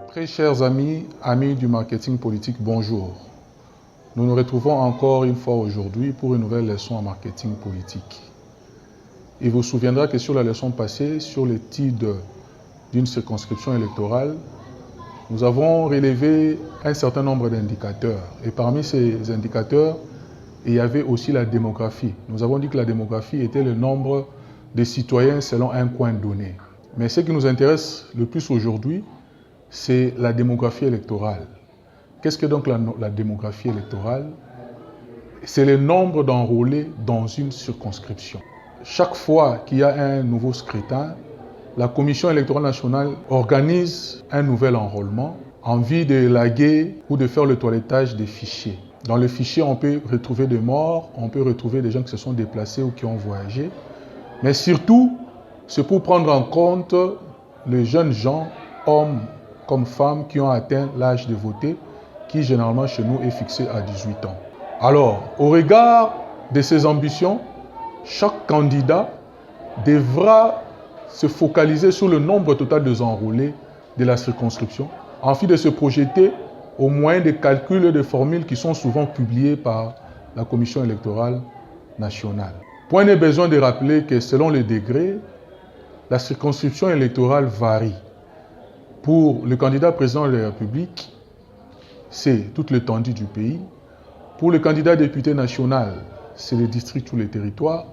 Très chers amis du marketing politique, bonjour. Nous nous retrouvons encore une fois aujourd'hui pour une nouvelle leçon en marketing politique. Il vous souviendra que sur la leçon passée, sur le titre d'une circonscription électorale, nous avons relevé un certain nombre d'indicateurs. Et parmi ces indicateurs, il y avait aussi la démographie. Nous avons dit que la démographie était le nombre de citoyens selon un coin donné. Mais ce qui nous intéresse le plus aujourd'hui, c'est la démographie électorale. Qu'est-ce que donc la démographie électorale? C'est le nombre d'enrôlés dans une circonscription. Chaque fois qu'il y a un nouveau scrutin, la Commission électorale nationale organise un nouvel enrôlement en vue de élaguer ou de faire le toilettage des fichiers. Dans le fichier, on peut retrouver des morts, on peut retrouver des gens qui se sont déplacés ou qui ont voyagé. Mais surtout, c'est pour prendre en compte les jeunes gens, hommes comme femmes, qui ont atteint l'âge de voter, qui généralement chez nous est fixé à 18 ans. Alors, au regard de ces ambitions, chaque candidat devra se focaliser sur le nombre total des enrôlés de la circonscription, en vue de se projeter au moyen des calculs et des formules qui sont souvent publiés par la Commission électorale nationale. Point n'est besoin de rappeler que selon les degrés, la circonscription électorale varie. Pour le candidat président de la République, c'est toute l'étendue du pays. Pour le candidat député national, c'est les districts ou les territoires.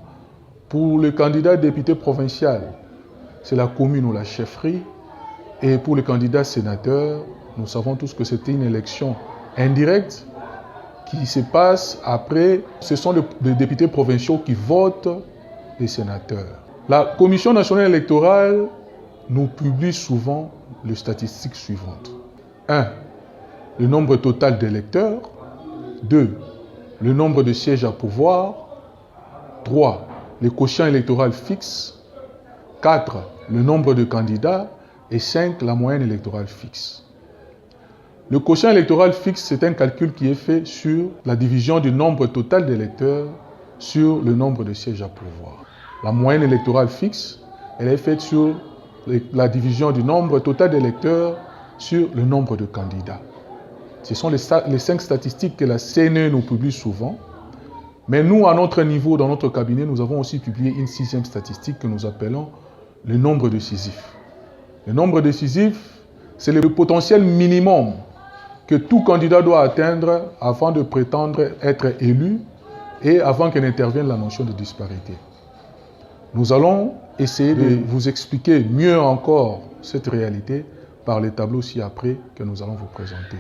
Pour le candidat député provincial, c'est la commune ou la chefferie. Et pour le candidat sénateur, nous savons tous que c'était une élection indirecte qui se passe après. Ce sont les députés provinciaux qui votent les sénateurs. La Commission nationale électorale nous publie souvent les statistiques suivantes. 1. Le nombre total d'électeurs. 2. Le nombre de sièges à pouvoir. 3. Le quotient électoral fixe. 4. Le nombre de candidats. Et 5. La moyenne électorale fixe. Le quotient électoral fixe, c'est un calcul qui est fait sur la division du nombre total d'électeurs sur le nombre de sièges à pouvoir. La moyenne électorale fixe, elle est faite sur la division du nombre total d'électeurs sur le nombre de candidats. Ce sont les 5 statistiques que la CNE nous publie souvent. Mais nous, à notre niveau, dans notre cabinet, nous avons aussi publié une 6e statistique que nous appelons le nombre décisif. Le nombre décisif, c'est le potentiel minimum que tout candidat doit atteindre avant de prétendre être élu et avant que n'intervienne la notion de disparité. Nous allons essayer de vous expliquer mieux encore cette réalité par les tableaux ci-après que nous allons vous présenter.